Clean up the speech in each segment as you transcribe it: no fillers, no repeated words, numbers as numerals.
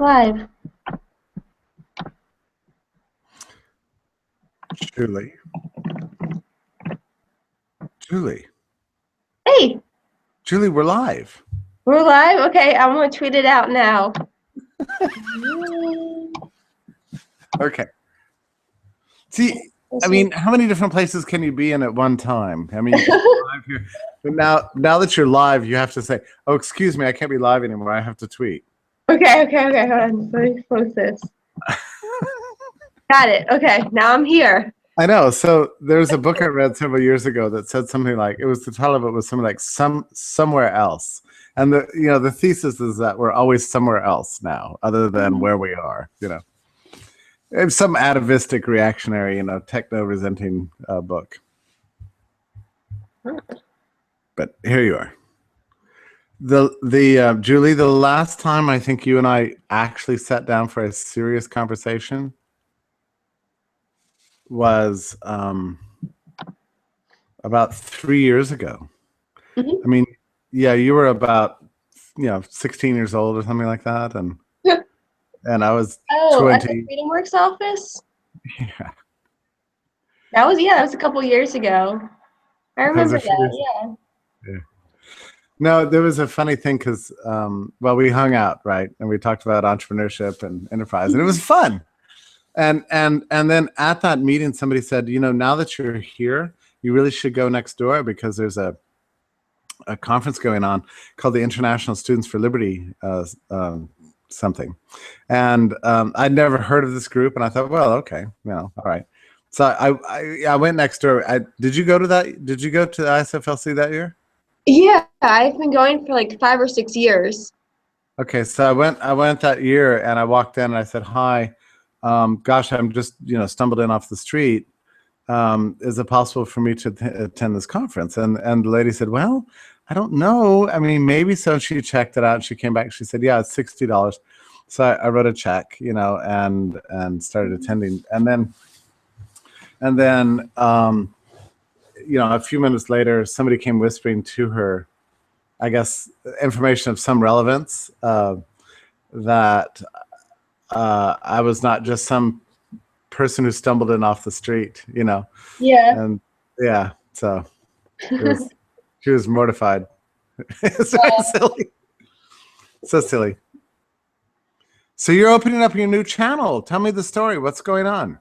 Live. Julie. Julie. Hey, Julie, we're live. we're live? Okay, I'm going to tweet it out now. Okay. See, I mean, how many different places can you be in at one time? I mean, you can be live here. But now that you're live, you have to say, oh, excuse me, I can't be live anymore. I have to tweet. Okay, hold on. Let me close this. Got it. Okay, now I'm here. I know. So there's a book I read several years ago that said something like, the title of it was something like somewhere else. And the thesis is that we're always somewhere else now, other than where we are, It's some atavistic, reactionary, techno-resenting book. But here you are. Julie, the last time I think you and I actually sat down for a serious conversation was about 3 years ago. Mm-hmm. I mean, yeah, you were about 16 years old or something like that, and I was 20. At the Freedom Works office. Yeah, That was a couple years ago. I remember that. Yeah. No, there was a funny thing because, we hung out, right, and we talked about entrepreneurship and enterprise, and it was fun. And then at that meeting, somebody said, now that you're here, you really should go next door because there's a conference going on called the International Students for Liberty something. And I'd never heard of this group, and I thought, well, okay, all right. So I went next door. Did you go to that? Did you go to the ISFLC that year? Yeah, I've been going for like 5 or 6 years. Okay, so I went that year, and I walked in and I said, hi, gosh, I'm just stumbled in off the street. Is it possible for me to attend this conference? And the lady said, well, I don't know. I mean, maybe so. And she checked it out, and she came back. She said, yeah, it's $60. So I wrote a check, and started attending. And then a few minutes later, somebody came whispering to her, I guess, information of some relevance, that I was not just some person who stumbled in off the street, Yeah. And yeah, so she was mortified. It's very silly. So silly. So you're opening up your new channel. Tell me the story. What's going on?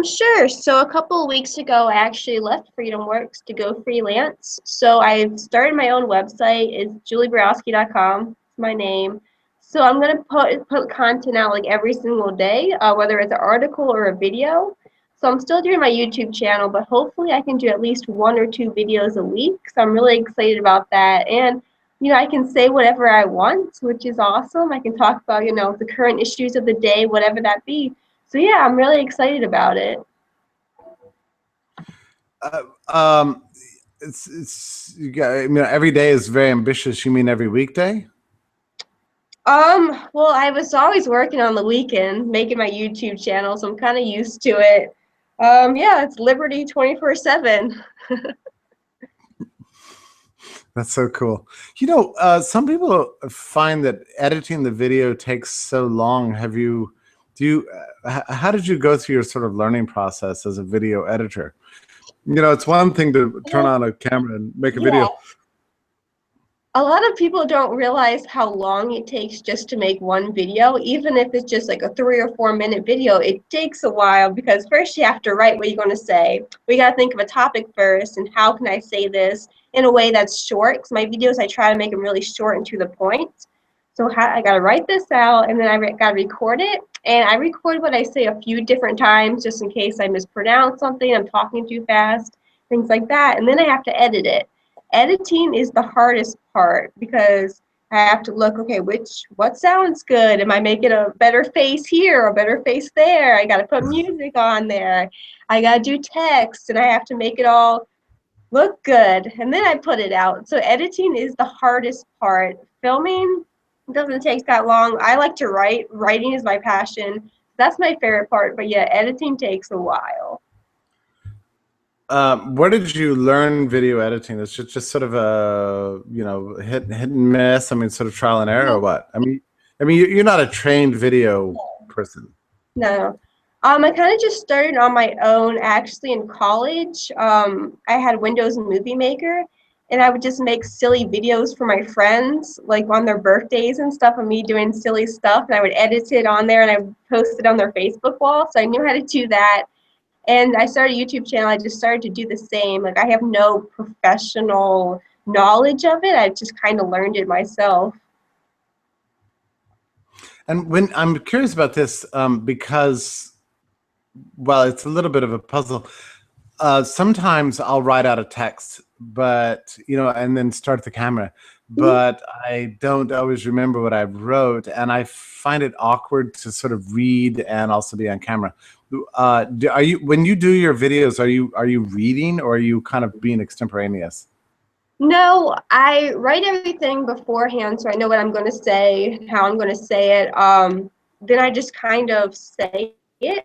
Sure. So a couple of weeks ago, I actually left Freedom Works to go freelance. So I've started my own website. It's julieborowski.com. It's my name. So I'm going to put content out like every single day, whether it's an article or a video. So I'm still doing my YouTube channel, but hopefully I can do at least 1 or 2 videos a week. So I'm really excited about that. And, I can say whatever I want, which is awesome. I can talk about, the current issues of the day, whatever that be. So yeah, I'm really excited about it. Every day is very ambitious. You mean every weekday? Well, I was always working on the weekend, making my YouTube channel, so I'm kind of used to it. Yeah, it's Liberty 24/7. That's so cool. Some people find that editing the video takes so long. How did you go through your sort of learning process as a video editor? It's one thing to turn on a camera and make a video. A lot of people don't realize how long it takes just to make one video. Even if it's just like a 3 or 4 minute video, it takes a while because first you have to write what you're going to say. We got to think of a topic first and how can I say this in a way that's short. Because my videos, I try to make them really short and to the point. So I got to write this out, and then I got to record it. And I record what I say a few different times just in case I mispronounce something, I'm talking too fast, things like that. And then I have to edit it. Editing is the hardest part because I have to look, okay, what sounds good? Am I making a better face here or a better face there? I got to put music on there. I got to do text, and I have to make it all look good. And then I put it out. So editing is the hardest part. Filming doesn't take that long. I like to write. Writing is my passion. That's my favorite part. But yeah, editing takes a while. Where did you learn video editing? It's just sort of a hit and miss. I mean, sort of trial and error, or what? I mean, I mean, you're not a trained video person. No. I kind of just started on my own actually in college. I had Windows Movie Maker, and I would just make silly videos for my friends, like on their birthdays and stuff, of me doing silly stuff. And I would edit it on there and I would post it on their Facebook wall. So I knew how to do that. And I started a YouTube channel. I just started to do the same. Like, I have no professional knowledge of it. I just kind of learned it myself. And when I'm curious about this, because, well, it's a little bit of a puzzle. Sometimes I'll write out a text, but, you know, and then start the camera, but I don't always remember what I wrote, and I find it awkward to sort of read and also be on camera. Are you, when you do your videos, are you reading, or are you kind of being extemporaneous? No, I write everything beforehand so I know what I'm going to say, how I'm going to say it. Then I just kind of say it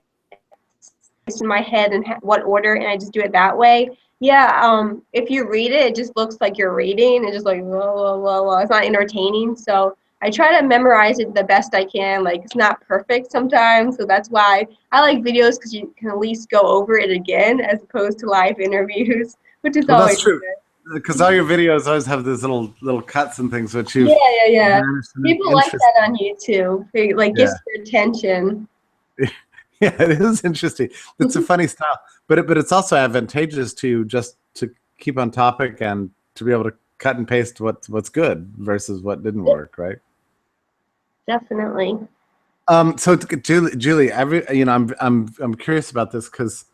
in my head and what order, and I just do it that way. Yeah, if you read it, it just looks like you're reading. It's just like, whoa, whoa, whoa, whoa. It's not entertaining. So I try to memorize it the best I can. Like, it's not perfect sometimes, so that's why I like videos, because you can at least go over it again as opposed to live interviews, which is Well, always that's true, good. because all your videos always have these little cuts and things which you've Yeah, yeah, yeah. managed to make People like interesting. that on YouTube. It, like, Yeah. gets their attention. Yeah, it is interesting. It's a funny style, but it's also advantageous to just to keep on topic and to be able to cut and paste what's good versus what didn't work, right? Definitely. So Julie, you know, I'm curious about this because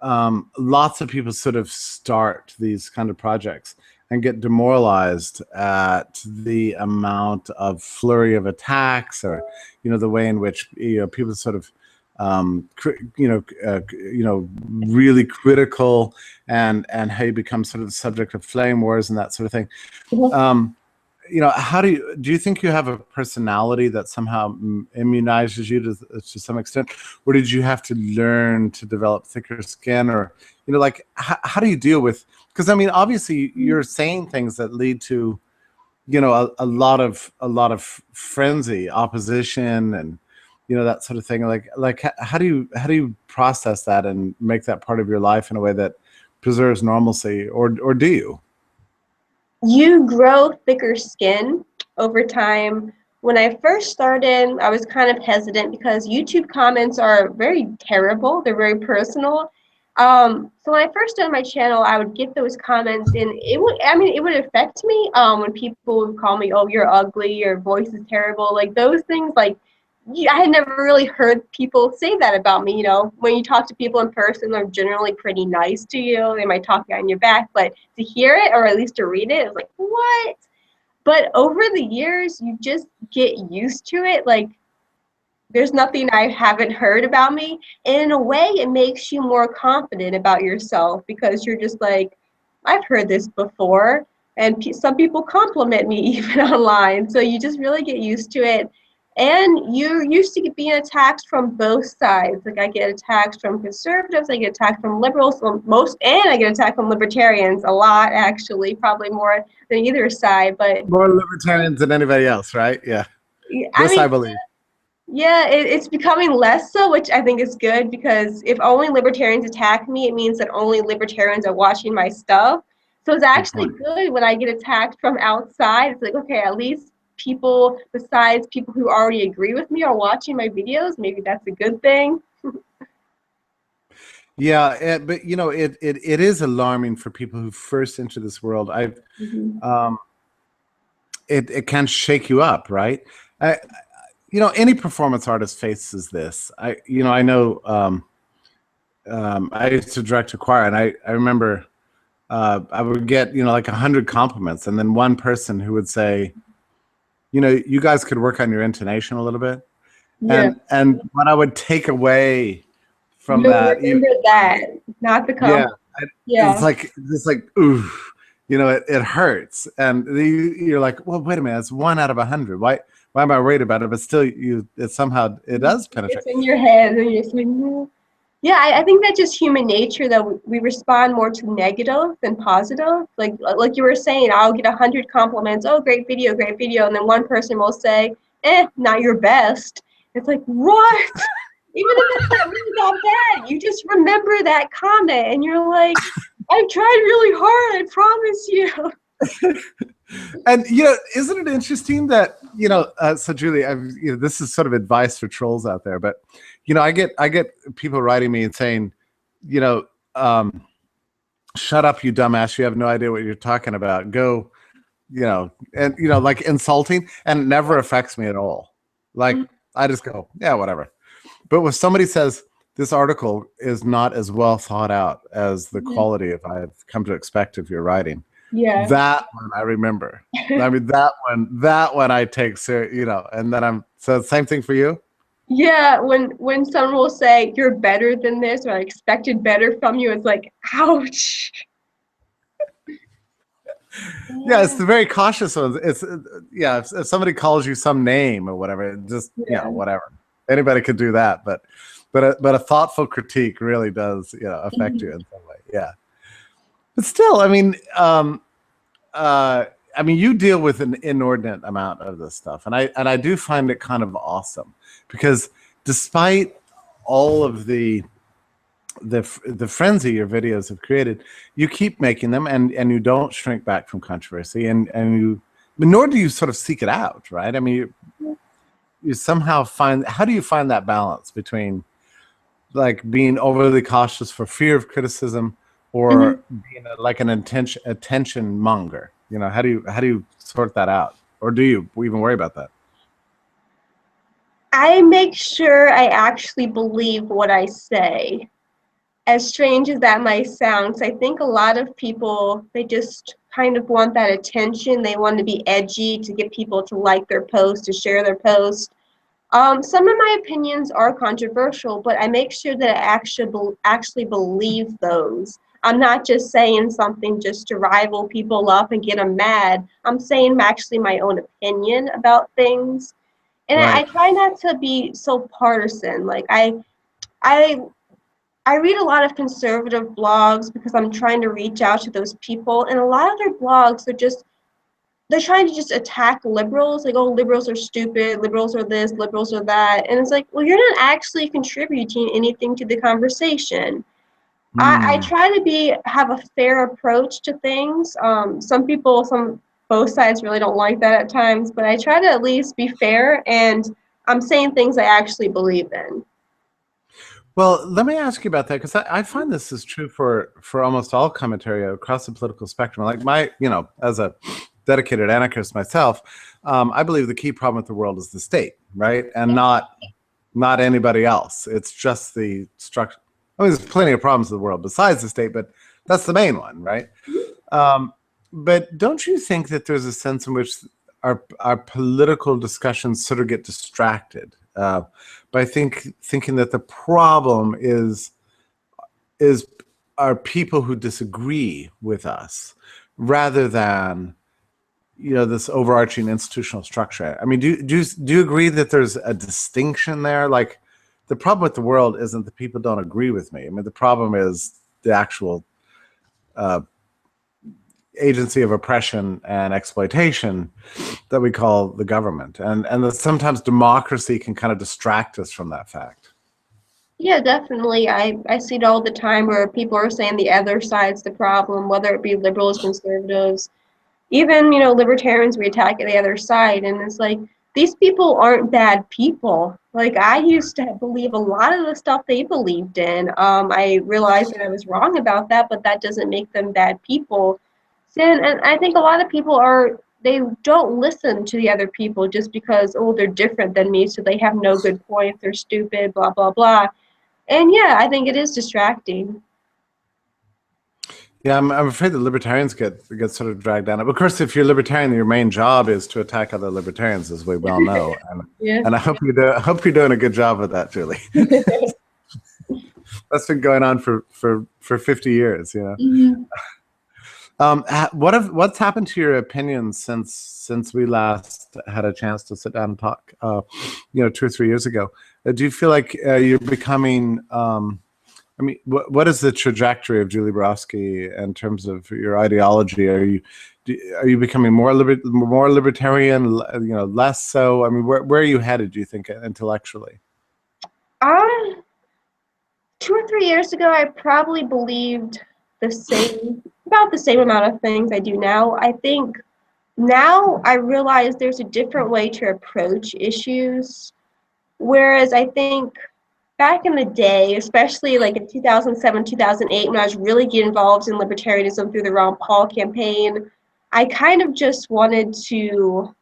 lots of people sort of start these kind of projects and get demoralized at the amount of flurry of attacks, or, you know, the way in which, you know, people sort of really critical, and how you become sort of the subject of flame wars and that sort of thing. You know, how do you think you have a personality that somehow immunizes you to some extent, or did you have to learn to develop thicker skin, or, you know, like how do you deal with, because I mean, obviously you're saying things that lead to, you know, a lot of frenzy, opposition, and, you know, that sort of thing. Like how do you process that and make that part of your life in a way that preserves normalcy, or do you? You grow thicker skin over time. When I first started, I was kind of hesitant because YouTube comments are very terrible. They're very personal. So when I first started my channel, I would get those comments, and it would affect me. When people would call me, "Oh, you're ugly," "Your voice is terrible," like those things. Like, I had never really heard people say that about me. You know, when you talk to people in person, they're generally pretty nice to you. They might talk behind your back, but to hear it, or at least to read it, it was like, what? But over the years, you just get used to it. Like, there's nothing I haven't heard about me. And in a way, it makes you more confident about yourself, because you're just like, I've heard this before. And some people compliment me even online. So you just really get used to it. And you're used to being attacked from both sides. Like, I get attacked from conservatives, I get attacked from liberals, and I get attacked from libertarians a lot, actually, probably more than either side. But More libertarians than anybody else, right? Yeah. I This mean, I believe. yeah, it's becoming less so, which I think is good, because if only libertarians attack me, it means that only libertarians are watching my stuff. So it's Good actually point. good when I get attacked from outside. It's like, okay, at least people besides people who already agree with me are watching my videos. Maybe that's a good thing. Yeah, but you know, it is alarming for people who first enter this world. Mhm. Um, it can shake you up, right? I, you know, any performance artist faces this. I know. I used to direct a choir, and I remember I would get, you know, like 100 compliments, and then one person who would say, you know, you guys could work on your intonation a little bit, Yeah, and what I would take away from you'll that, remember that, not the yeah, compliment. it's Yeah. like ooh, you know, it hurts, and you're like, well, wait a minute, it's 1 out of 100. Why am I worried about it? But still, it somehow it does penetrate. It's in your head, and you're just like, no. Yeah, I think that's just human nature, though. We respond more to negative than positive. Like you were saying, I'll get 100 compliments. Oh, great video, and then one person will say, not your best. It's like, what? Even if it's not really that bad, you just remember that comment and you're like, I tried really hard, I promise you. And isn't it interesting that so Julie, this is sort of advice for trolls out there, but I get people writing me and saying, shut up, you dumbass, you have no idea what you're talking about, go, and like insulting, and it never affects me at all. Like, I just go, yeah, whatever. But when somebody says this article is not as well thought out as the quality of I've come to expect of your writing, that one I remember. I mean, that one I take serious, and then so same thing for you. Yeah, when someone will say you're better than this, or I expected better from you, it's like, ouch. Yeah, it's the very cautious ones. It's if somebody calls you some name or whatever, just whatever. Anybody could do that, but a thoughtful critique really does affect you in some way. Yeah, but still, I mean, you deal with an inordinate amount of this stuff, and I do find it kind of awesome, because despite all of the frenzy your videos have created, you keep making them, and you don't shrink back from controversy, but nor do you sort of seek it out, right? I mean, you somehow how do you find that balance between like being overly cautious for fear of criticism, or being like an attention monger? How do you sort that out, or do you even worry about that? I make sure I actually believe what I say, as strange as that might sound, because I think a lot of people, they just kind of want that attention. They want to be edgy to get people to like their post, to share their post. Some of my opinions are controversial, but I make sure that I actually believe those. I'm not just saying something just to rival people up and get them mad. I'm saying actually my own opinion about things. And I try not to be so partisan. Like I read a lot of conservative blogs because I'm trying to reach out to those people, and a lot of their blogs they're trying to just attack liberals, like, oh, liberals are stupid, liberals are this, liberals are that, and it's like, well, you're not actually contributing anything to the conversation. I try to have a fair approach to things. Both sides really don't like that at times, but I try to at least be fair, and I'm saying things I actually believe in. Well, let me ask you about that, because I find this is true for almost all commentary across the political spectrum. Like as a dedicated anarchist myself, I believe the key problem with the world is the state, right? And not anybody else. It's just the structure. I mean, there's plenty of problems in the world besides the state, but that's the main one, right? But don't you think that there's a sense in which our political discussions sort of get distracted by thinking that the problem is are people who disagree with us, rather than this overarching institutional structure? I mean, do you agree that there's a distinction there? Like, the problem with the world isn't that people don't agree with me. I mean, the problem is the actual agency of oppression and exploitation that we call the government, and that sometimes democracy can kind of distract us from that fact. Yeah, definitely. I see it all the time where people are saying the other side's the problem, whether it be liberals, conservatives, even, libertarians, we attack the other side. And it's like, these people aren't bad people. Like, I used to believe a lot of the stuff they believed in. I realized that I was wrong about that, but that doesn't make them bad people. And I think a lot of people they don't listen to the other people just because, oh, they're different than me, so they have no good points, they're stupid, blah, blah, blah. And yeah, I think it is distracting. Yeah, I'm afraid the libertarians get sort of dragged down. Of course, if you're libertarian, your main job is to attack other libertarians, as we well know. And I hope you're doing a good job of that, Julie. That's been going on for 50 years, What's happened to your opinions since we last had a chance to sit down and talk? 2 or 3 years ago. Do you feel like you're becoming? I mean, what is the trajectory of Julie Borowski in terms of your ideology? Are you becoming more libertarian? Less so? I mean, where are you headed, do you think, intellectually? Um, 2 or 3 years ago, I probably believed about the same amount of things I do now. I think now I realize there's a different way to approach issues. Whereas I think back in the day, especially like in 2007, 2008, when I was really getting involved in libertarianism through the Ron Paul campaign, I kind of just wanted to,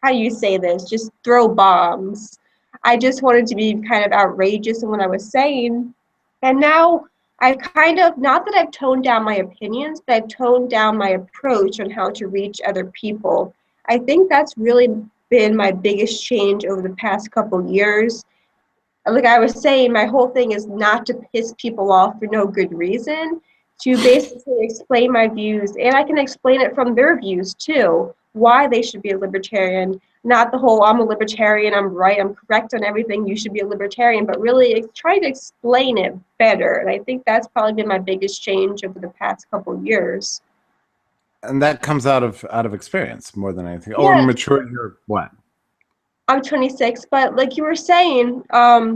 how do you say this, just throw bombs. I just wanted to be kind of outrageous in what I was saying. And now I've kind of, not that I've toned down my opinions, but I've toned down my approach on how to reach other people. I think that's really been my biggest change over the past couple years. Like I was saying, my whole thing is not to piss people off for no good reason, to basically explain my views, and I can explain it from their views too, why they should be a libertarian. Not the whole I'm a libertarian, I'm right, I'm correct on everything, you should be a libertarian, but really try to explain it better. And I think that's probably been my biggest change over the past couple of years. And that comes out of experience more than anything. Or Yeah, maturity, or what? I'm 26, but like you were saying, back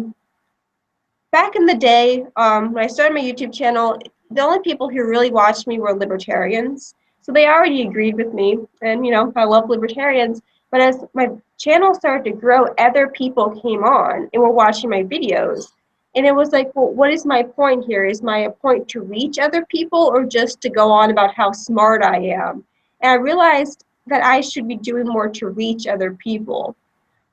in the day, when I started my YouTube channel, the only people who really watched me were libertarians. So they already agreed with me, and I love libertarians. But as my channel started to grow, other people came on and were watching my videos. And it was like, well, what is my point here? Is my point to reach other people or just to go on about how smart I am? And I realized that I should be doing more to reach other people.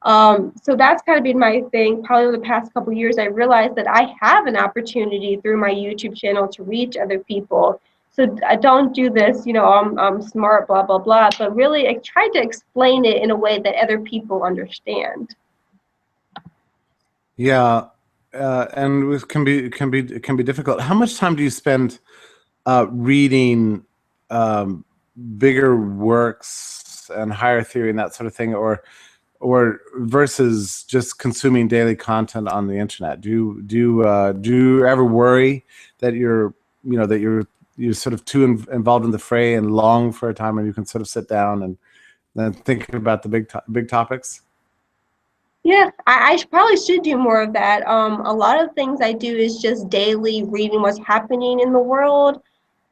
So that's kind of been my thing. Probably over the past couple of years, I realized that I have an opportunity through my YouTube channel to reach other people. So I don't do this, I'm smart, blah, blah, blah, but really I tried to explain it in a way that other people understand. Yeah, and it can be difficult. How much time do you spend reading um, bigger works and higher theory and that sort of thing, or versus just consuming daily content on the internet? Do you ever worry that you're sort of too involved in the fray and long for a time when you can sort of sit down and then think about the big topics? Yeah, I probably should do more of that. A lot of things I do is just daily reading what's happening in the world.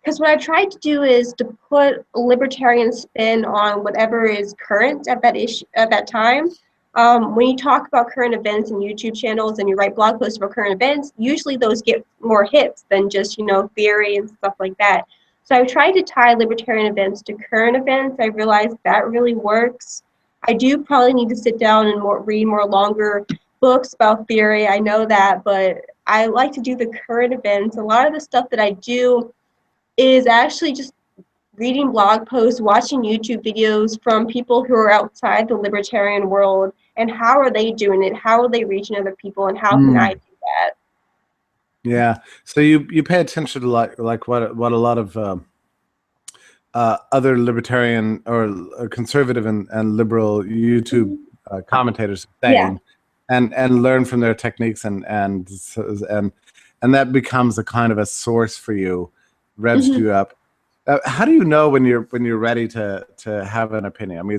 Because what I tried to do is to put a libertarian spin on whatever is current at that issue at that time. When you talk about current events in YouTube channels and you write blog posts about current events, usually those get more hits than just theory and stuff like that. So I tried to tie libertarian events to current events. I realized that really works. I do probably need to sit down and read more longer books about theory. I know that, but I like to do the current events. A lot of the stuff that I do is actually just reading blog posts, watching YouTube videos from people who are outside the libertarian world, and how are they doing it? How are they reaching other people, and how can I do that? Yeah. So you pay attention to like what a lot of other libertarian or conservative and liberal YouTube commentators are Yeah. saying, and learn from their techniques, and that becomes a kind of a source for you, revs Hmm. you up. How do you know when you're ready to have an opinion? I mean,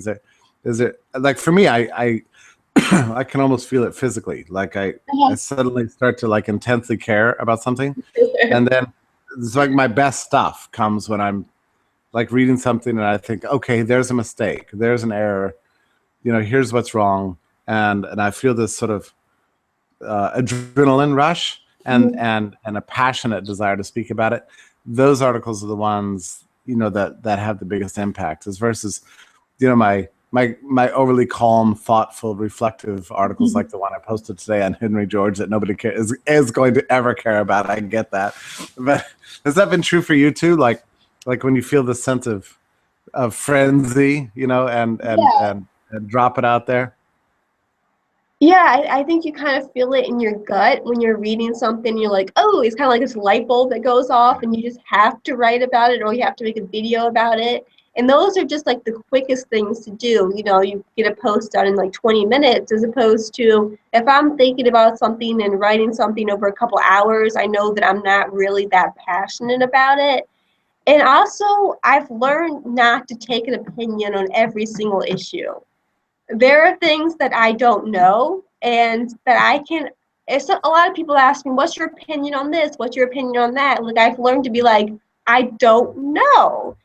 is it like, for me, I I can almost feel it physically. Like I suddenly start to like intensely care about something, and then it's like my best stuff comes when I'm like reading something and I think, okay, there's a mistake, there's an error, here's what's wrong, and I feel this sort of adrenaline rush and a passionate desire to speak about it. Those articles are the ones that have the biggest impact, as versus my overly calm, thoughtful, reflective articles like the one I posted today on Henry George that nobody is going to ever care about. I get that, but has that been true for you too? Like when you feel the sense of frenzy, Yeah. and drop it out there. Yeah, I think you kind of feel it in your gut when you're reading something. You're like, oh, it's kind of like this light bulb that goes off, and you just have to write about it or you have to make a video about it. And those are just like the quickest things to do. You get a post done in like 20 minutes, as opposed to if I'm thinking about something and writing something over a couple hours, I know that I'm not really that passionate about it. And also, I've learned not to take an opinion on every single issue. There are things that I don't know and that I can. It's a lot of people ask me, "What's your opinion on this? What's your opinion on that?" Like I've learned to be like, "I don't know,"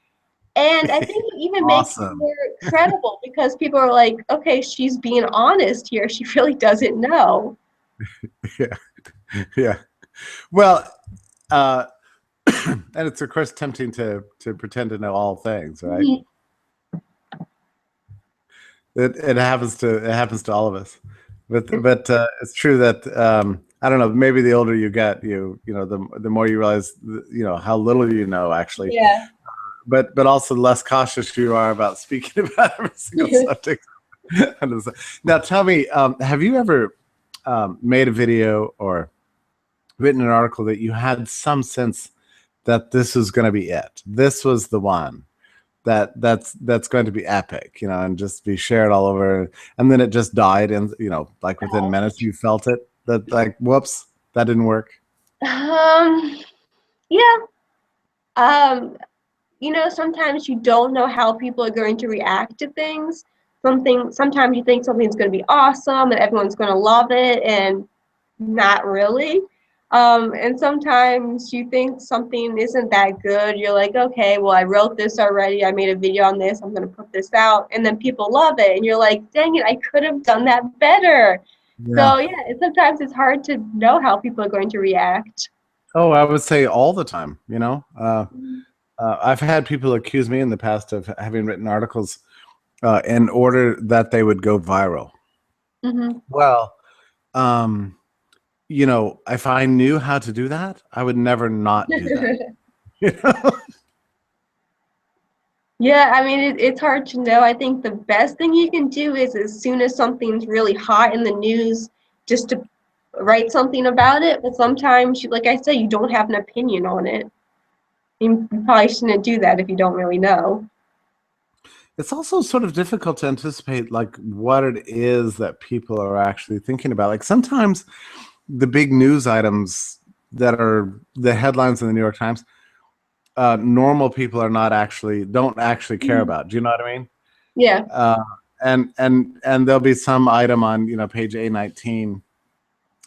and I think it even makes me Awesome. more credible because people are like, "Okay, she's being honest here. She really doesn't know." Yeah. Yeah. Well, uh, and it's of course tempting to pretend to know all things, right? Mhm. It happens to all of us. But it's true that I don't know. Maybe the older you get, you know, the more you realize, you know, how little you know actually. Yeah. But also the less cautious you are about speaking about every single subject. Now, tell me, have you ever made a video or written an article that you had some sense that this was going to be it? This was the one that's going to be epic, you know, and just be shared all over, and then it just died, and you know, like within minutes, you felt it that like, whoops, that didn't work. Um, yeah. Um, sometimes you don't know how people are going to react to things. Sometimes you think something's going to be awesome and everyone's going to love it, and not really. And sometimes you think something isn't that good. You're like, okay, well, I wrote this already. I made a video on this. I'm going to put this out. And then people love it. And you're like, dang it, I could have done that better. Yeah. So, yeah, sometimes it's hard to know how people are going to react. Oh, I would say all the time, you know. I've had people accuse me in the past of having written articles in order that they would go viral. Mm-hmm. Well, um, you know, if I knew how to do that, I would never not do that. You know? Yeah, I mean, it's hard to know. I think the best thing you can do is as soon as something's really hot in the news, just to write something about it. But sometimes, like I said, you don't have an opinion on it. You probably shouldn't do that if you don't really know. It's also sort of difficult to anticipate like what it is that people are actually thinking about. Like sometimes the big news items that are the headlines in the New York Times, normal people are not actually don't actually care Mhm. about. Do you know what I mean? Yeah. Uh, and there'll be some item on, you know, page A19,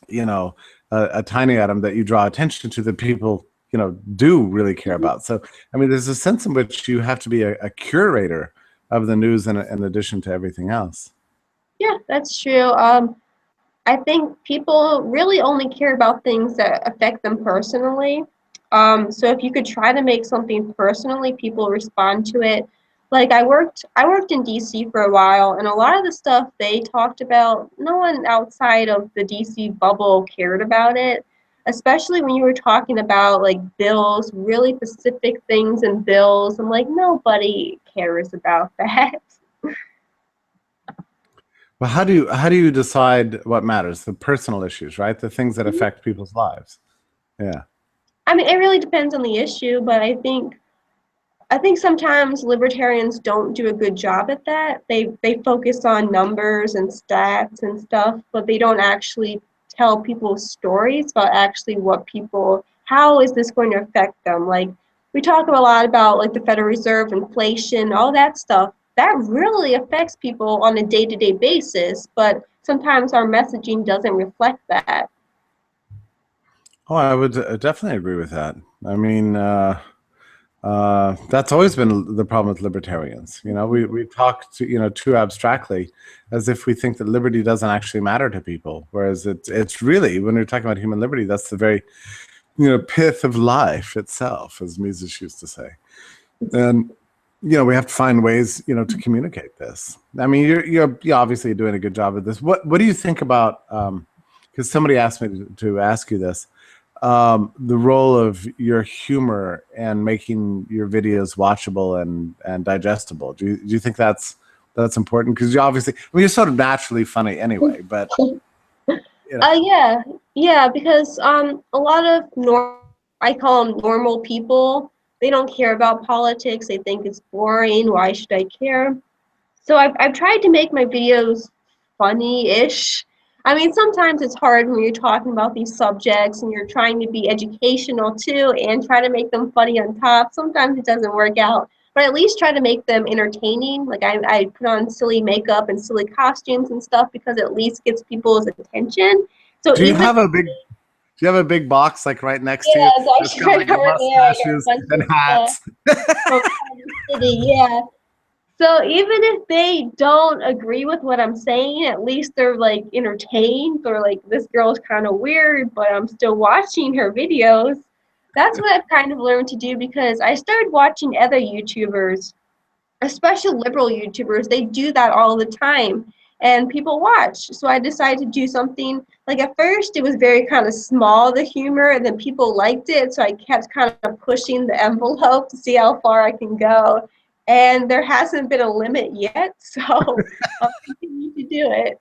you know, a tiny item that you draw attention to that people, you know, do really care Mhm. about. So I mean, there's a sense in which you have to be a curator of the news in addition to everything else. Yeah, that's true. I think people really only care about things that affect them personally. So if you could try to make something personally, people respond to it. Like I worked in DC for a while, and a lot of the stuff they talked about, no one outside of the DC bubble cared about it. Especially when you were talking about like bills, really specific things in bills. I'm like, nobody cares about that. Well, how do you decide what matters? The personal issues, right? The things that affect people's lives. Yeah. I mean, it really depends on the issue, but I think sometimes libertarians don't do a good job at that. They focus on numbers and stats and stuff, but they don't actually tell people stories about actually how is this going to affect them? Like we talk a lot about like the Federal Reserve, inflation, all that stuff. That really affects people on a day-to-day basis, but sometimes our messaging doesn't reflect that. Oh, I would definitely agree with that. I mean, that's always been the problem with libertarians. You know, we talk to, you know, too abstractly, as if we think that liberty doesn't actually matter to people, whereas it's really, when we're talking about human liberty, that's the very, you know, pith of life itself, as Mises used to say. And you know, we have to find ways, you know, to communicate this. I mean, you're obviously doing a good job at this. What do you think about? Because somebody asked me to ask you this, the role of your humor and making your videos watchable and digestible. Do you think that's important? Because you obviously, I mean, you're sort of naturally funny anyway. But you know, Yeah, yeah, because a lot of I call them normal people. They don't care about politics. They think it's boring. Why should I care? So I've tried to make my videos funny-ish. I mean, sometimes it's hard when you're talking about these subjects and you're trying to be educational too and try to make them funny on top. Sometimes it doesn't work out, but at least try to make them entertaining. Like I put on silly makeup and silly costumes and stuff because it at least gets people's attention. So Do you even have a big Do you have a big box like right next to yeah, you? it's It's got actually like right there. I got a mustaches bunch and of hats. from Kansas City, yeah. So even if they don't agree with what I'm saying, at least they're like entertained or like this girl's kind of weird, but I'm still watching her videos. That's what I've kind of learned to do because I started watching other YouTubers, especially liberal YouTubers. They do that all the time and people watch. So I decided to do something like at first it was very kind of small, the humor, and then people liked it. So I kept kind of pushing the envelope to see how far I can go. And there hasn't been a limit yet. So I'll continue to do it.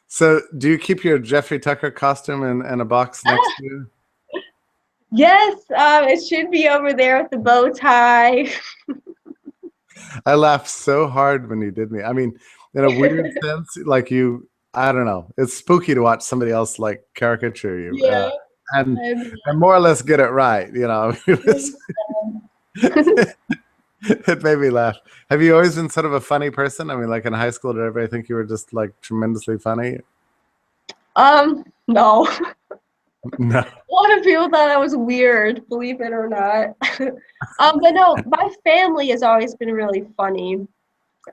So do you keep your Jeffrey Tucker costume in a box next to you? Yes, it should be over there with the bow tie. I laughed so hard when you did me. I mean, in a weird sense, like I don't know. It's spooky to watch somebody else like caricature you, Yeah. and I mean, and more or less get it right. It made me laugh. Have you always been sort of a funny person? I mean, like in high school, did everybody think you were just like tremendously funny? no. No. A lot of people thought I was weird, believe it or not. But no, my family has always been really funny.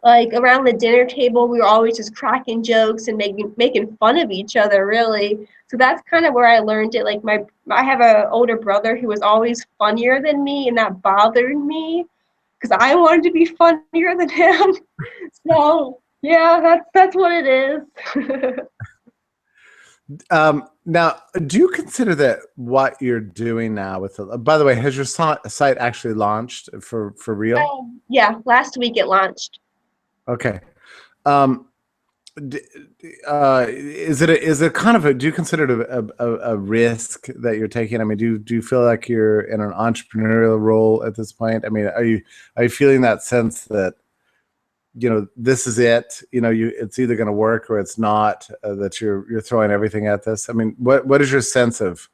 Like around the dinner table, we were always just cracking jokes and making fun of each other, really. So that's kind of where I learned it. Like I have an older brother who was always funnier than me, and that bothered me because I wanted to be funnier than him. So yeah, that's what it is. Now, do you consider that what you're doing now with by the way, has your site actually launched for real? Yeah, last week it launched. Okay. Um, is it kind of do you consider it a risk that you're taking? I mean, do you feel like you're in an entrepreneurial role at this point? I mean, are you feeling that sense that this is it, it's either going to work or it's not, that you're throwing everything at this? I mean, what is your sense of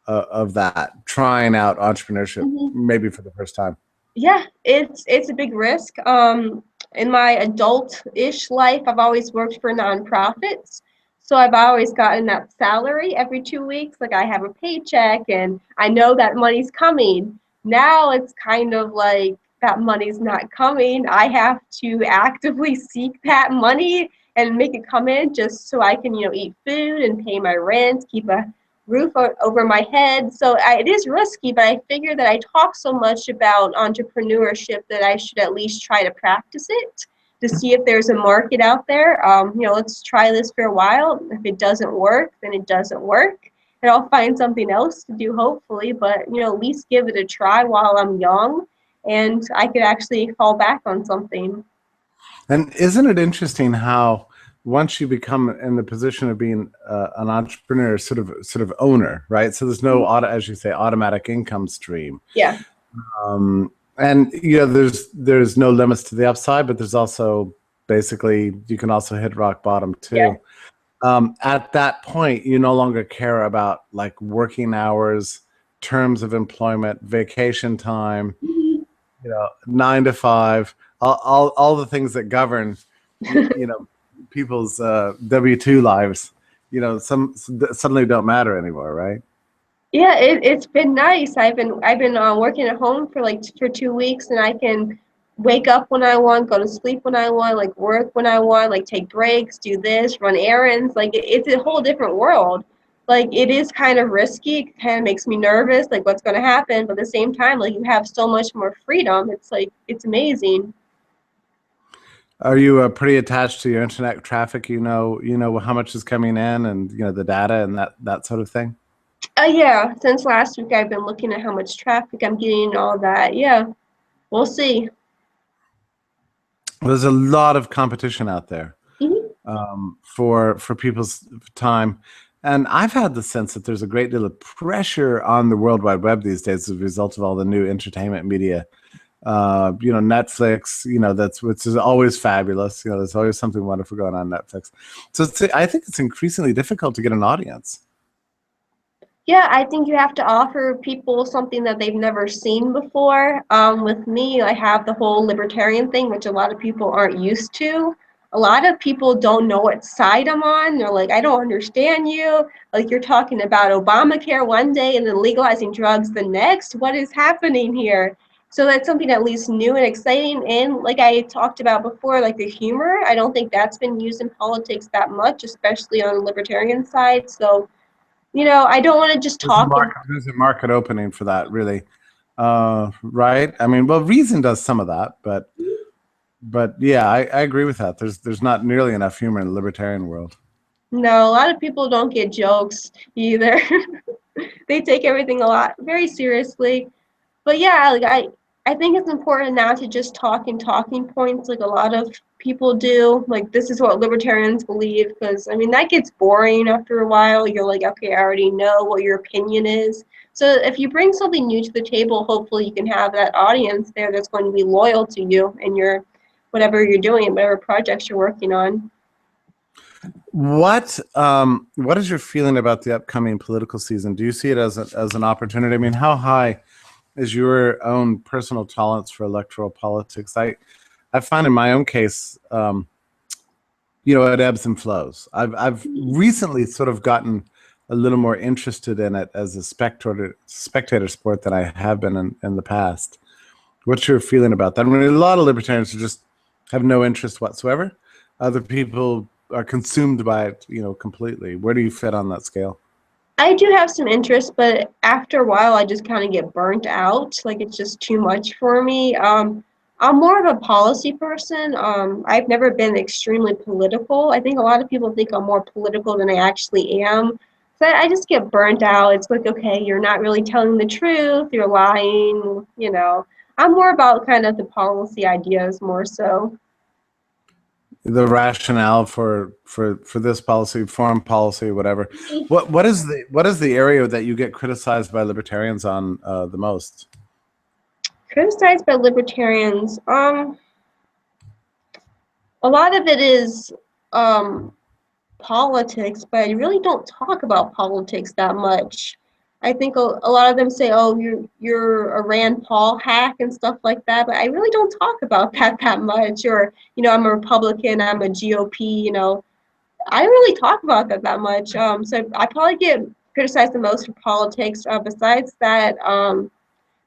that, trying out entrepreneurship Mhm. maybe for the first time? Yeah, it's a big risk. In my adult-ish life, I've always worked for nonprofits. So I've always gotten that salary every 2 weeks. Like I have a paycheck and I know that money's coming. Now it's kind of like that money's not coming. I have to actively seek that money and make it come in just so I can, eat food and pay my rent, keep a roof over my head. So it is risky, but I figure that I talk so much about entrepreneurship that I should at least try to practice it to see if there's a market out there. Let's try this for a while. If it doesn't work, then it doesn't work. And I'll find something else to do, hopefully, but at least give it a try while I'm young and I could actually fall back on something. And isn't it interesting how once you become in the position of being an entrepreneur, sort of owner, right? So there's no as you say, automatic income stream. Yeah. And there's no limits to the upside, but there's also basically you can also hit rock bottom too. Yeah. At that point, you no longer care about like working hours, terms of employment, vacation time, Mhm. 9 to 5, all the things that govern, people's W-2 lives, suddenly don't matter anymore, right? Yeah, it's been nice. I've been working at home for 2 weeks, and I can wake up when I want, go to sleep when I want, like work when I want, like take breaks, do this, run errands. Like it's a whole different world. Like it is kind of risky. It kind of makes me nervous, like what's going to happen. But at the same time, like you have so much more freedom. It's like it's amazing. Are you pretty attached to your internet traffic? How much is coming in, and the data and that sort of thing. Yeah, since last week I've been looking at how much traffic I'm getting and all that. Yeah, we'll see. There's a lot of competition out there Mhm. for people's time, and I've had the sense that there's a great deal of pressure on the World Wide Web these days as a result of all the new entertainment media Netflix, which is always fabulous. There's always something wonderful going on Netflix. So I think it's increasingly difficult to get an audience. Yeah, I think you have to offer people something that they've never seen before. With me, I have the whole libertarian thing, which a lot of people aren't used to. A lot of people don't know what side I'm on. They're like, I don't understand you. Like, you're talking about Obamacare one day and then legalizing drugs the next. What is happening here? So that's something at least new and exciting. And like I talked about before, like the humor, I don't think that's been used in politics that much, especially on the libertarian side. So I don't want to just talk. There's a market opening for that, really, right? I mean, well, Reason does some of that, but yeah, I agree with that. There's not nearly enough humor in the libertarian world. No, a lot of people don't get jokes either. They take everything very seriously. But yeah, like I think it's important not to just talk in talking points like a lot of people do. Like, this is what libertarians believe, because I mean that gets boring after a while. You're like, okay, I already know what your opinion is. So if you bring something new to the table, hopefully you can have that audience there that's going to be loyal to you and your whatever you're doing, whatever projects you're working on. What is your feeling about the upcoming political season? Do you see it as an opportunity? I mean, how high is your own personal tolerance for electoral politics? I find in my own case, it ebbs and flows. I've recently sort of gotten a little more interested in it as a spectator sport than I have been in the past. What's your feeling about that? I mean, a lot of libertarians just have no interest whatsoever. Other people are consumed by it, completely. Where do you fit on that scale? I do have some interest, but after a while, I just kind of get burnt out. Like, it's just too much for me. I'm more of a policy person. I've never been extremely political. I think a lot of people think I'm more political than I actually am. So I just get burnt out. It's like, okay, you're not really telling the truth. You're lying. I'm more about kind of the policy ideas more so. The rationale for this policy, foreign policy, whatever. What is the area that you get criticized by libertarians on the most? Criticized by libertarians. A lot of it is politics, but I really don't talk about politics that much. I think a lot of them say, "Oh, you're a Rand Paul hack" and stuff like that, but I really don't talk about that much. Or I'm a Republican, I'm a GOP. I don't really talk about that much. So I probably get criticized the most for politics. Besides that,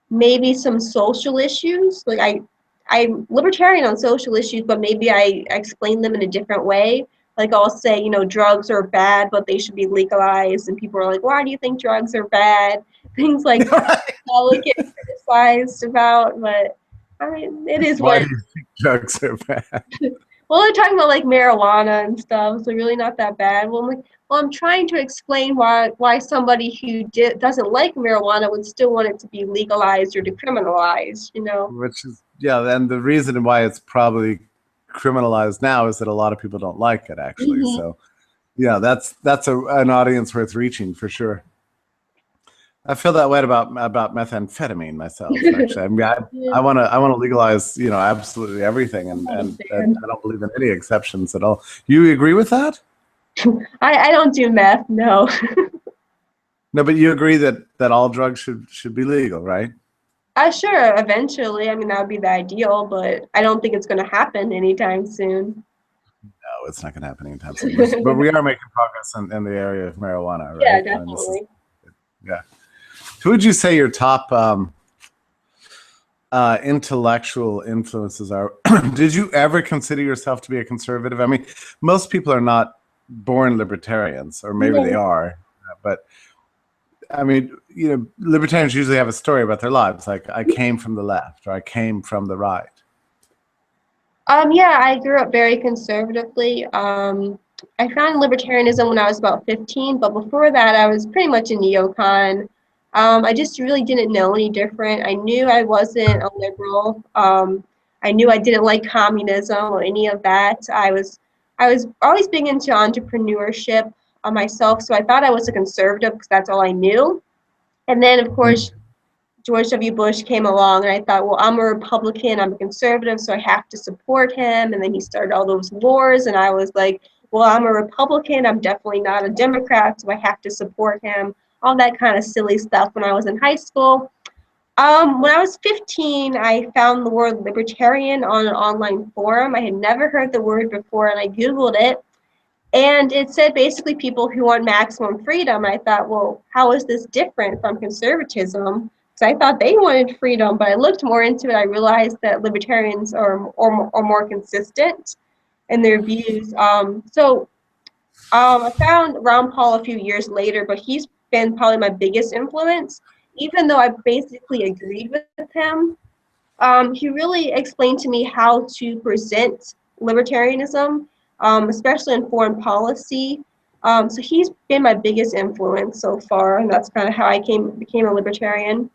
maybe some social issues. Like I'm libertarian on social issues, but maybe I explain them in a different way. Like, I'll say, drugs are bad, but they should be legalized, and people are like, why do you think drugs are bad? Things like that I'll get criticized about, but I mean, it is Why what. do you think drugs are bad? Well, they're talking about like marijuana and stuff, so really not that bad. Well, I'm trying to explain why somebody who doesn't like marijuana would still want it to be legalized or decriminalized. Which is, yeah, and the reason why it's probably criminalized now is that a lot of people don't like it, actually. Mm-hmm. So, yeah, that's an audience worth reaching for sure. I feel that way about methamphetamine myself. Actually, I mean, I want to legalize, absolutely everything, and I don't believe in any exceptions at all. You agree with that? I don't do meth, no. No, but you agree that all drugs should be legal, right? Sure, eventually. I mean, that would be the ideal, but I don't think it's going to happen anytime soon. No, it's not going to happen anytime soon. But we are making progress in the area of marijuana, right? Yeah, definitely. Yeah. Who would you say your top intellectual influences are? Did you ever consider yourself to be a conservative? I mean, most people are not born libertarians, or maybe they are, but I mean, libertarians usually have a story about their lives, like I came from the left or I came from the right. Yeah, I grew up very conservatively. I found libertarianism when I was about 15, but before that, I was pretty much a neocon. I just really didn't know any different. I knew I wasn't a liberal. I knew I didn't like communism or any of that. I was always big into entrepreneurship myself, so I thought I was a conservative because that's all I knew. And then, of course, George W. Bush came along, and I thought, well, I'm a Republican, I'm a conservative, so I have to support him. And then he started all those wars, and I was like, well, I'm a Republican, I'm definitely not a Democrat, so I have to support him. All that kind of silly stuff when I was in high school. When I was 15, I found the word libertarian on an online forum. I had never heard the word before, and I Googled it. And it said basically people who want maximum freedom. I thought, well, how is this different from conservatism? Because I thought they wanted freedom, but I looked more into it. I realized that libertarians are more consistent in their views. I found Ron Paul a few years later, but he's been probably my biggest influence. Even though I basically agreed with him, he really explained to me how to present libertarianism, especially in foreign policy. So he's been my biggest influence so far, and that's kind of how I became a libertarian.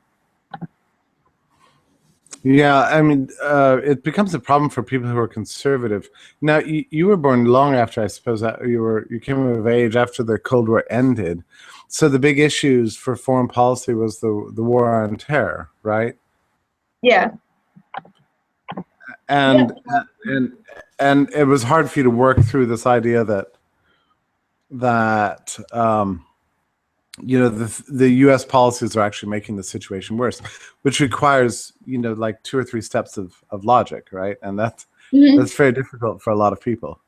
Yeah, I mean, it becomes a problem for people who are conservative. Now, you were born long after, I suppose, that you came of age after the Cold War ended. So the big issues for foreign policy was the war on terror, right? Yeah. And and it was hard for you to work through this idea that the U.S. policies are actually making the situation worse, which requires like 2 or 3 steps of logic, right? And that's very difficult for a lot of people.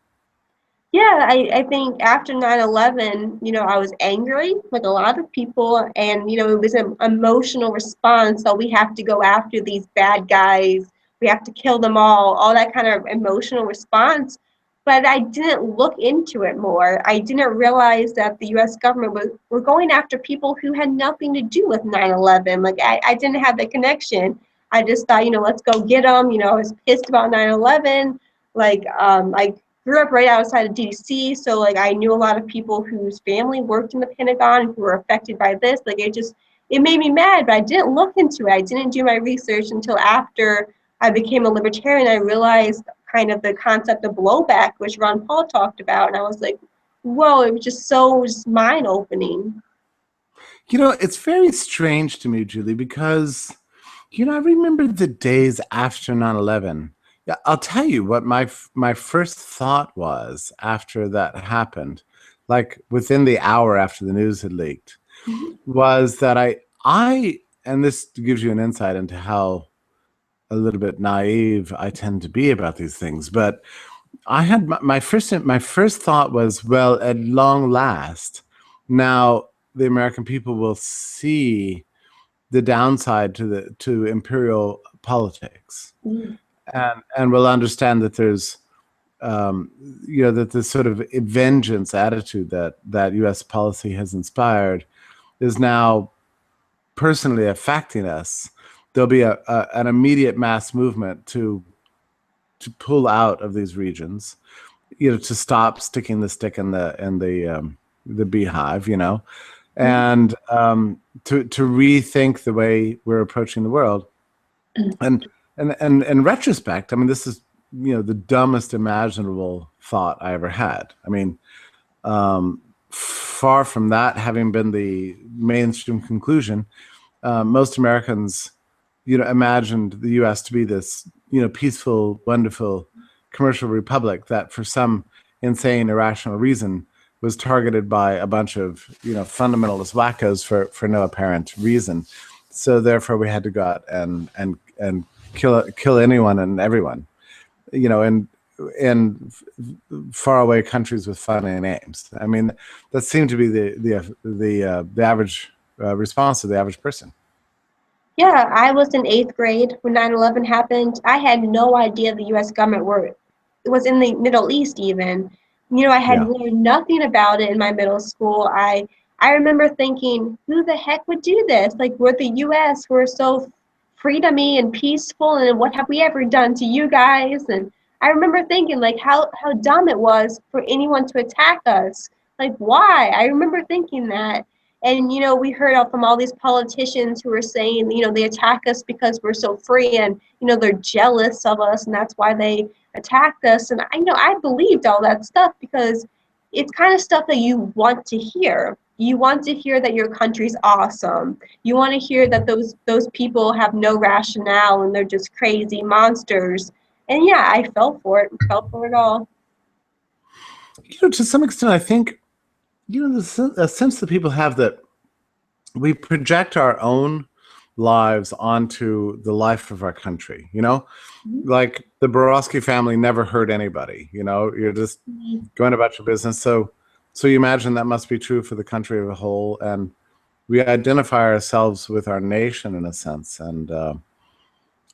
Yeah, I think after 9/11, I was angry, like a lot of people, and, it was an emotional response. So we have to go after these bad guys. We have to kill them all that kind of emotional response. But I didn't look into it more. I didn't realize that the US government were going after people who had nothing to do with 9/11. Like, I didn't have the connection. I just thought, let's go get them. I was pissed about 9/11. Like, I grew up right outside of DC, so like I knew a lot of people whose family worked in the Pentagon who were affected by this. Like it made me mad, but I didn't look into it. I didn't do my research until after I became a libertarian. I realized kind of the concept of blowback, which Ron Paul talked about, and I was like, whoa, it was just mind opening. It's very strange to me, Julie, because I remember the days after 9/11. Yeah, I'll tell you what my first thought was after that happened, like within the hour after the news had leaked, was that I and this gives you an insight into how a little bit naive I tend to be about these things, but I had my first thought was, well, at long last, now the American people will see the downside to imperial politics, and will understand that there's that this sort of vengeance attitude that U.S. policy has inspired is now personally affecting us. There'll be an immediate mass movement to pull out of these regions, to stop sticking the stick in the beehive, and to rethink the way we're approaching the world. And in retrospect, I mean, this is the dumbest imaginable thought I ever had. I mean, far from that having been the mainstream conclusion, most Americans, imagined the U.S. to be this, peaceful, wonderful commercial republic that, for some insane, irrational reason, was targeted by a bunch of, fundamentalist wackos for no apparent reason. So therefore, we had to go out and kill anyone and everyone, in faraway countries with funny names. I mean, that seemed to be the average response of the average person. Yeah, I was in 8th grade when 9/11 happened. I had no idea the US government was in the Middle East even. I had Yeah. learned nothing about it in my middle school. I remember thinking, who the heck would do this? Like, we're the US, we're so freedomy and peaceful, and what have we ever done to you guys? And I remember thinking, like, how dumb it was for anyone to attack us. Like, why? I remember thinking that. And, we heard from all these politicians who were saying, they attack us because we're so free, and, they're jealous of us, and that's why they attacked us. And I believed all that stuff because it's kind of stuff that you want to hear. you want to hear that your country's awesome. You want to hear that those people have no rationale and they're just crazy monsters. And yeah, I fell for it. Fell for it all. To some extent, I think, a sense that people have that we project our own lives onto the life of our country. Like the Borowski family never hurt anybody. You're just going about your business. So you imagine that must be true for the country as a whole, and we identify ourselves with our nation in a sense. And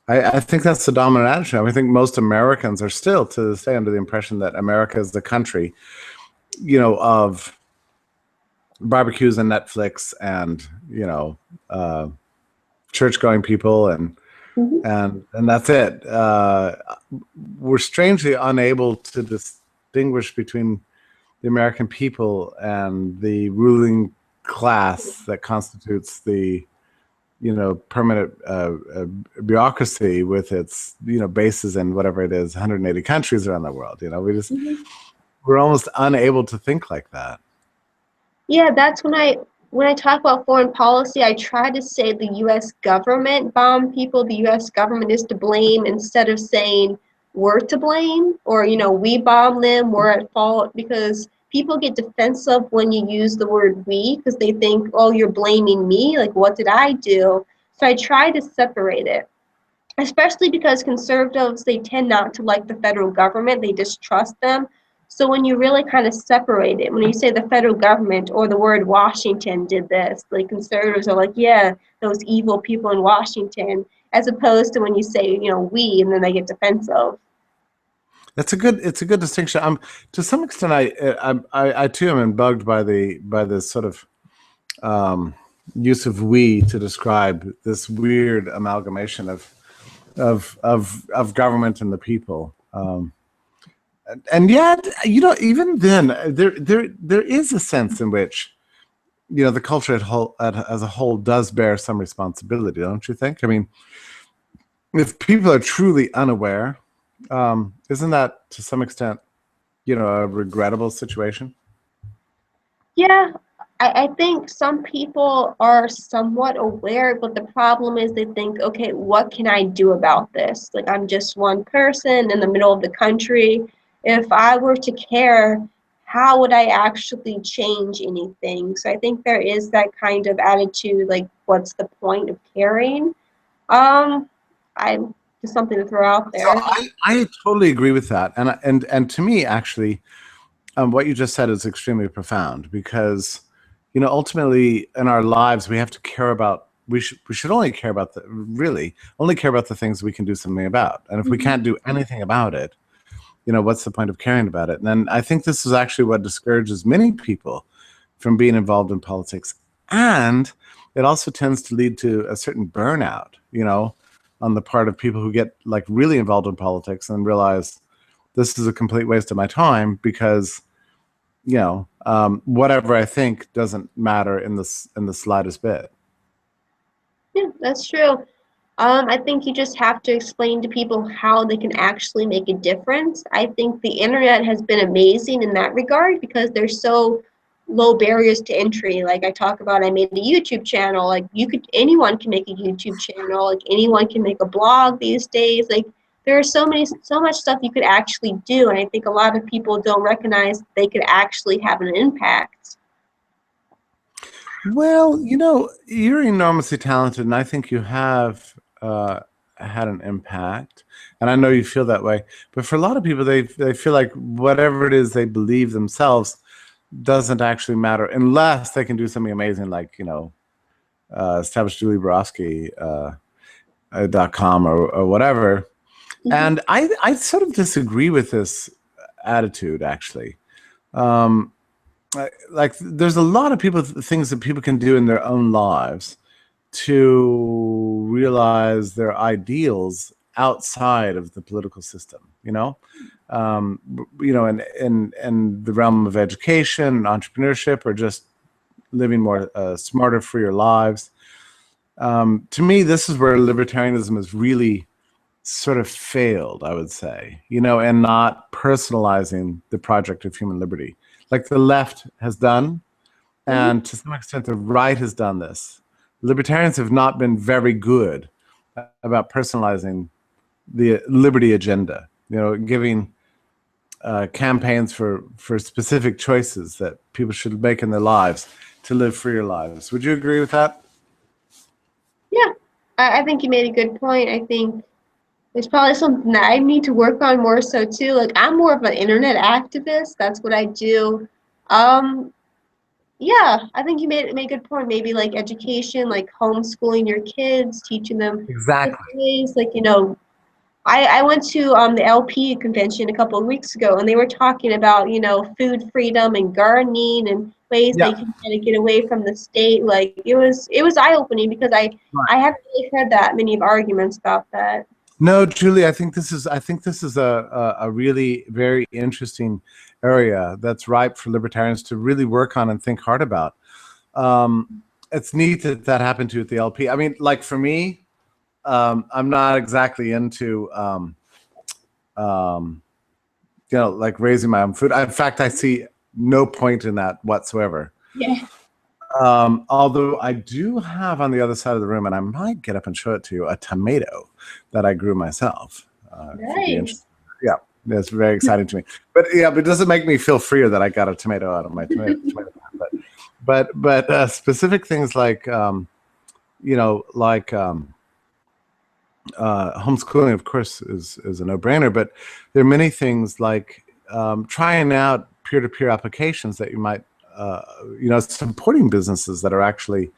I think that's the dominant attitude. I think most Americans are still to this day under the impression that America is the country, of barbecues and Netflix and church-going people and Mhm. and that's it. We're strangely unable to distinguish between the American people and the ruling class that constitutes the permanent bureaucracy with its bases in whatever it is 180 countries around the world. We're almost unable to think like that. Yeah, that's when I talk about foreign policy, I try to say the US government bombed people, the US government is to blame instead of saying we're to blame or we bomb them, we're at fault, because people get defensive when you use the word we because they think, "Oh, you're blaming me, like what did I do?" So I try to separate it. Especially because conservatives, they tend not to like the federal government, they distrust them. So when you really kind of separate it, when you say the federal government or the word Washington did this, like conservatives are like, yeah, those evil people in Washington, as opposed to when you say, we, and then they get defensive. It's a good distinction. To some extent, I too am bugged by the sort of use of we to describe this weird amalgamation of government and the people. And yet, even then, there is a sense in which the culture as a whole does bear some responsibility, don't you think? I mean, if people are truly unaware, isn't that to some extent a regrettable situation? Yeah, I think some people are somewhat aware, but the problem is they think, okay, what can I do about this? Like, I'm just one person in the middle of the country. If I were to care, how would I actually change anything? So I think there is that kind of attitude, like, what's the point of caring? Um, I just something to throw out So there. I totally agree with that, and to me, actually, what you just said is extremely profound because, ultimately in our lives we have to care about. We should only care about the things we can do something about, and if we Mhm. can't do anything about it, what's the point of caring about it? And then I think this is actually what discourages many people from being involved in politics, and it also tends to lead to a certain burnout, on the part of people who get like really involved in politics and realize this is a complete waste of my time because whatever I think doesn't matter in the slightest bit. Yeah, that's true. I think you just have to explain to people how they can actually make a difference. I think the internet has been amazing in that regard because there's so low barriers to entry. Like I talk about, I made a YouTube channel. Like anyone can make a YouTube channel. Like anyone can make a blog these days. Like there are so much stuff you could actually do, and I think a lot of people don't recognize they could actually have an impact. Well, you're enormously talented, and I think you have had an impact, and I know you feel that way. But for a lot of people, they feel like whatever it is they believe themselves doesn't actually matter unless they can do something amazing, like establish Julie Borowski .com or whatever. Mhm. And I sort of disagree with this attitude, actually. Um, like there's a lot of things that people can do in their own lives to realize their ideals outside of the political system, in the realm of education, entrepreneurship, or just living more smarter, freer lives. To me, this is where libertarianism has really sort of failed, I would say, and not personalizing the project of human liberty like the left has done. Mhm. And to some extent, the right has done this. Libertarians have not been very good about personalizing the liberty agenda, giving campaigns for specific choices that people should make in their lives to live freer lives. Would you agree with that? Yeah, I think you made a good point. I think it's probably something that I need to work on more so too. Like I'm more of an internet activist. That's what I do. Um, yeah, I think you made a good point. Maybe like education, like homeschooling your kids, teaching them different Exactly. ways. Like, I went to the LP convention a couple of weeks ago, and they were talking about, food freedom and gardening and ways they Yeah. can kind of get away from the state. Like it was eye opening because I haven't really heard that many of arguments about that. No, Julie, I think this is a really very interesting area that's ripe for libertarians to really work on and think hard about. Um, it's neat that happened to you at the LP. I mean, like for me, I'm not exactly into um, like raising my own food. In fact, I see no point in that whatsoever. Yeah, Although I do have on the other side of the room, and I might get up and show it to you, a tomato that I grew myself. If you'd be nice. interested. Yeah, that's very exciting to me. But yeah, but it doesn't make me feel freer that I got a tomato out of my tomato plant. But specific things like like homeschooling, of course, is a no-brainer. But there are many things like trying out peer-to-peer applications that you might supporting businesses that are actually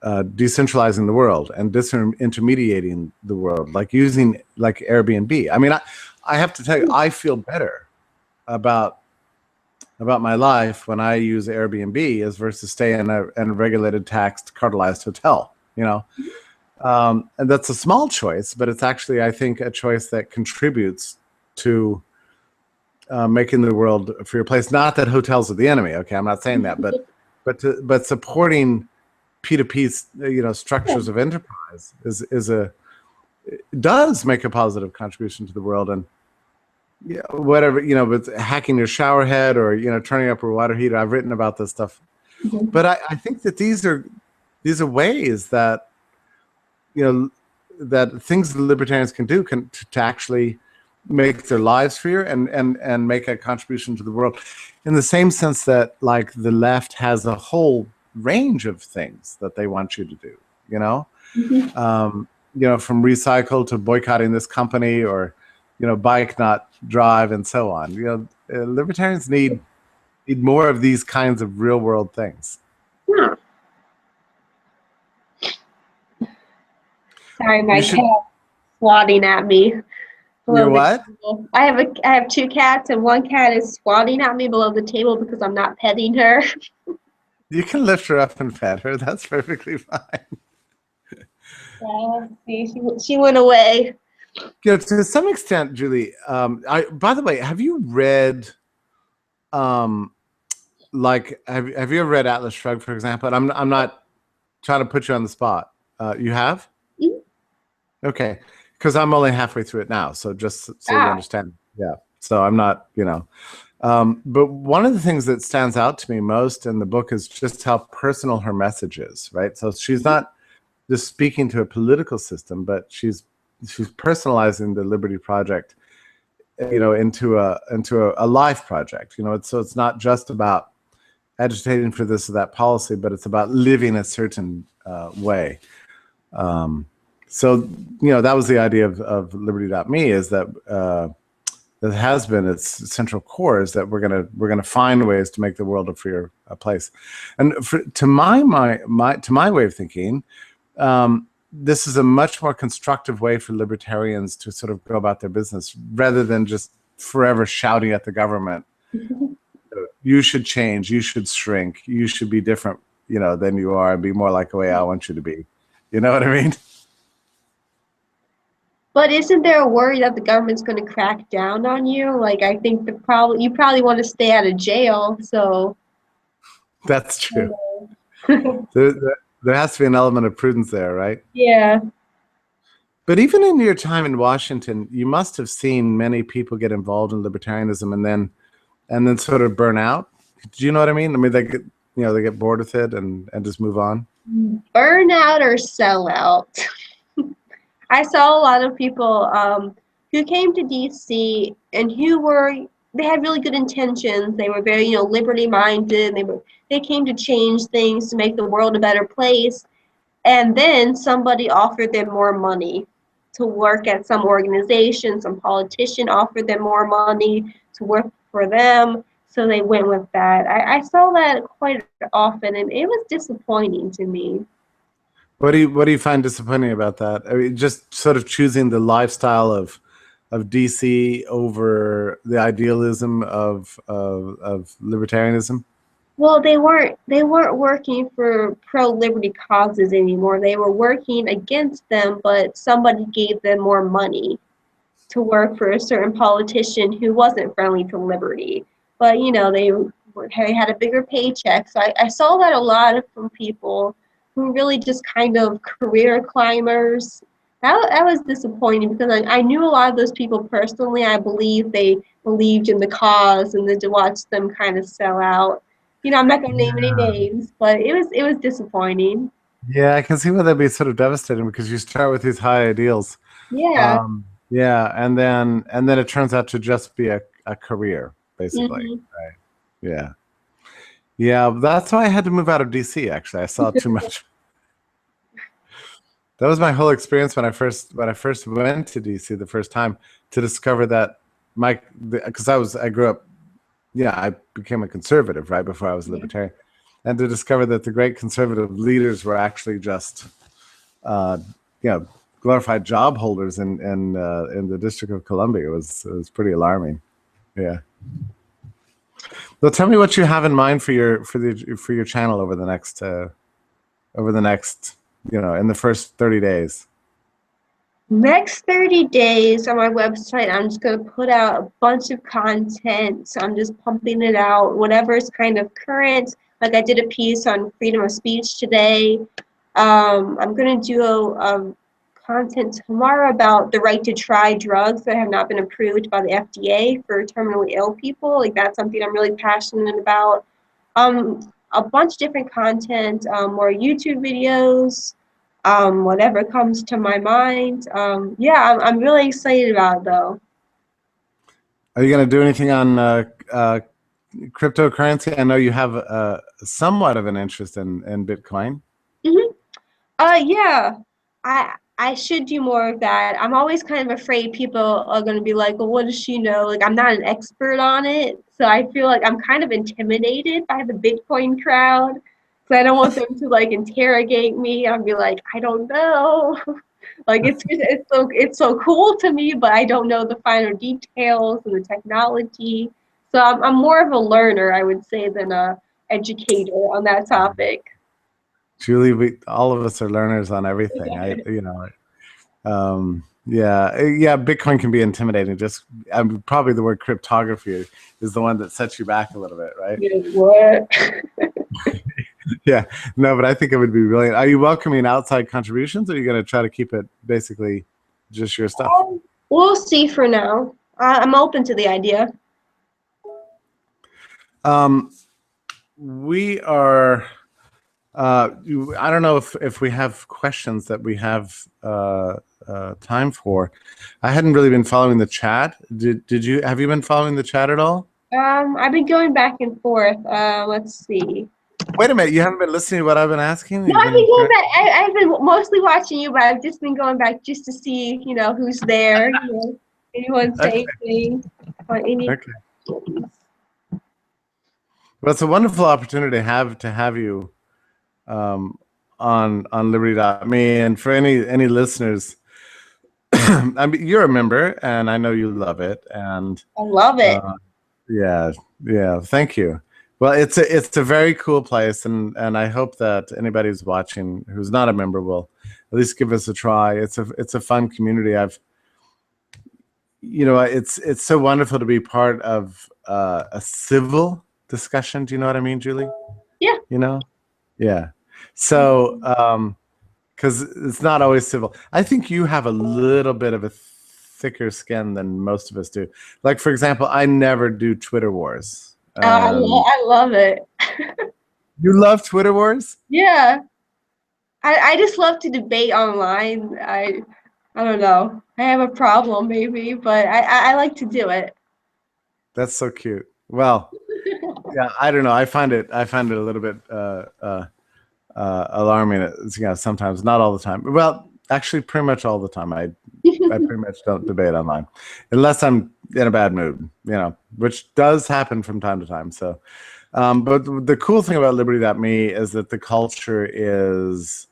decentralizing the world and disintermediating the world, like using like Airbnb. I mean, I have to tell you, I feel better about my life when I use Airbnb as versus stay in a regulated, taxed, cartelized hotel. And that's a small choice, but it's actually, I think, a choice that contributes to making the world a freer place. Not that hotels are the enemy. Okay, I'm not saying that, but supporting P2P, structures of enterprise does make a positive contribution to the world. And whatever, with hacking your shower head or turning up your water heater, I've written about this stuff. Mhm. But I think that these are ways that that things the libertarians can do to actually make their lives freer and make a contribution to the world, in the same sense that like the left has a whole range of things that they want you to do, Mhm. from recycle to boycotting this company, or bike not drive, and so on. Libertarians need more of these kinds of real world things. Huh. Sorry, You my should. cat swatting at me You're below the what? table. I have two cats, and one cat is swatting at me below the table because I'm not petting her. You can lift her up and pet her. That's perfectly fine. Yeah, see, she went away. To some extent, Julie. By the way, have you read, um, like, have you ever read Atlas Shrugged, for example? And I'm not trying to put you on the spot. You have? Mhm. Okay, because I'm only halfway through it now, so just so you Ah, understand. Yeah. So I'm not, But one of the things that stands out to me most in the book is just how personal her message is, right? So she's not just speaking to a political system, but she's personalizing the Liberty Project, into a life project. It's not just about agitating for this or that policy, but it's about living a certain way. So that was the idea of Liberty.me, is that that has been its central core, is that we're gonna find ways to make the world a freer place. And to my way of thinking, this is a much more constructive way for libertarians to sort of go about their business, rather than just forever shouting at the government, you should change, you should shrink, you should be different, than you are, and be more like the way I want you to be. You know what I mean? but isn't there a worry that the government's going to crack down on you? Like, I think you probably want to stay out of jail, so. That's true. There has to be an element of prudence there, right? Yeah. But even in your time in Washington, you must have seen many people get involved in libertarianism and then sort of burn out. Do you know what I mean? I mean, they get bored with it and just move on? Burnout or sellout. I saw a lot of people who came to DC and they had really good intentions. They were very, liberty minded. They came to change things to make the world a better place. And then somebody offered them more money to work at some organization. Some politician offered them more money to work for them. So they went with that. I saw that quite often, and it was disappointing to me. What do you find disappointing about that? I mean, just sort of choosing the lifestyle of DC over the idealism of libertarianism. Well, they weren't working for pro-liberty causes anymore. They were working against them, but somebody gave them more money to work for a certain politician who wasn't friendly to liberty. But they had a bigger paycheck. So I saw that a lot from people who really just kind of career climbers. That was disappointing because I knew a lot of those people personally. I believe they believed in the cause, and then to watch them kind of sell out. I'm not gonna name any Yeah. names, but it was disappointing. Yeah, I can see why that'd be sort of devastating because you start with these high ideals. Yeah. Yeah, and then it turns out to just be a career, basically. Hmm. Right. Yeah. Yeah, that's why I had to move out of DC, actually. I saw too much. That was my whole experience when I first went to DC the first time, to discover that because I grew up, I became a conservative right before I was a libertarian, and to discover that the great conservative leaders were actually just uh, glorified job holders in the District of Columbia. It was pretty alarming. Yeah. So tell me what you have in mind for your channel over the next in the first 30 days. Next 30 days on my website, I'm just going to put out a bunch of content. So I'm just pumping it out, whatever is kind of current. Like I did a piece on freedom of speech today. I'm going to do a content tomorrow about the right to try drugs that have not been approved by the FDA for terminally ill people. Like that's something I'm really passionate about. A bunch of different content, more YouTube videos, whatever comes to my mind. Yeah, I'm really excited about it though. Are you going to do anything on cryptocurrency? I know you have somewhat of an interest in Bitcoin. Hmm. Yeah, I should do more of that. I'm always kind of afraid people are going to be like, well, what does she know? Like, I'm not an expert on it. So I feel like I'm kind of intimidated by the Bitcoin crowd. So I don't want them to like interrogate me. I'll be like, I don't know. Like it's so cool to me, but I don't know the finer details and the technology. So I'm more of a learner, I would say, than a educator on that topic. Julie, all of us are learners on everything. Yeah. Bitcoin can be intimidating. Just probably the word cryptography is the one that sets you back a little bit, right? What? Yeah. No, but I think it would be brilliant. Are you welcoming outside contributions, or are you going to try to keep it basically just your stuff? We'll see for now. I'm open to the idea. We are. I don't know if we have questions that we have time for. I hadn't really been following the chat. Did you? Have you been following the chat at all? I've been going back and forth. Let's see. Wait a minute. You haven't been listening to what I've been asking? No, I've been going back. I've been mostly watching you, but I've just been going back just to see, who's there. Anyone say anything on any. Okay. Well, it's a wonderful opportunity to have you on Liberty.me, and for any listeners, I mean, you're a member, and I know you love it, and I love it. yeah. Thank you. Well, it's a very cool place, and I hope that anybody who's watching who's not a member will at least give us a try. It's a fun community. It's so wonderful to be part of a civil discussion. Do you know what I mean, Julie? Yeah. Yeah. So, because it's not always civil. I think you have a little bit of a thicker skin than most of us do. Like, for example, I never do Twitter wars. I love it. You love Twitter wars? Yeah. I just love to debate online. I don't know. I have a problem maybe, but I like to do it. That's so cute. Well, yeah, I don't know. I find it a little bit alarming. Sometimes, not all the time. Well, actually, pretty much all the time. I pretty much don't debate online, unless I'm in a bad mood. Which does happen from time to time. So, but the cool thing about Liberty.me is that the culture is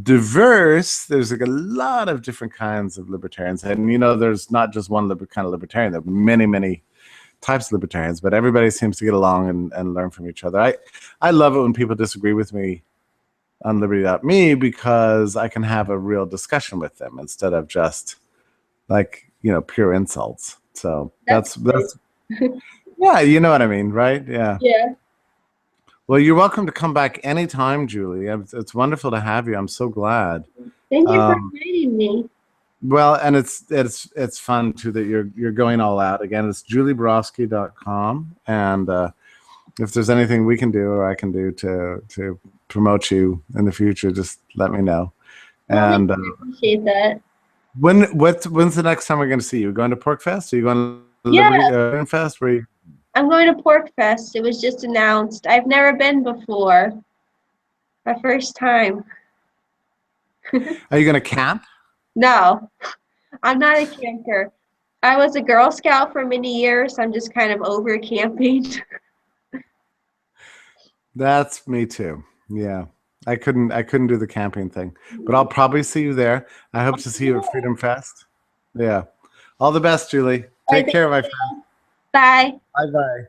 diverse. There's like a lot of different kinds of libertarians, and there's not just one kind of libertarian. There are many, many types of libertarians, but everybody seems to get along and learn from each other. I love it when people disagree with me on Liberty.me because I can have a real discussion with them instead of just like pure insults. So that's yeah, you know what I mean, right? Yeah. Yeah. Well, you're welcome to come back anytime, Julie. It's wonderful to have you. I'm so glad. Thank you for inviting me. Well, and it's fun too that you're going all out. Again, it's julieborowski.com, and if there's anything we can do or I can do to promote you in the future, just let me know. And I appreciate that. When's the next time we're going to see you? Going to Pork Fest? Are you going to Liberty Fest? Where you? I'm going to Pork Fest. It was just announced. I've never been before. My first time. Are you going to camp? No, I'm not a camper. I was a Girl Scout for many years. I'm just kind of over camping. That's me too. Yeah. I couldn't do the camping thing, but I'll probably see you there. I hope to see you at Freedom Fest. Yeah. All the best, Julie. Take care, my friend. Bye. Bye-bye.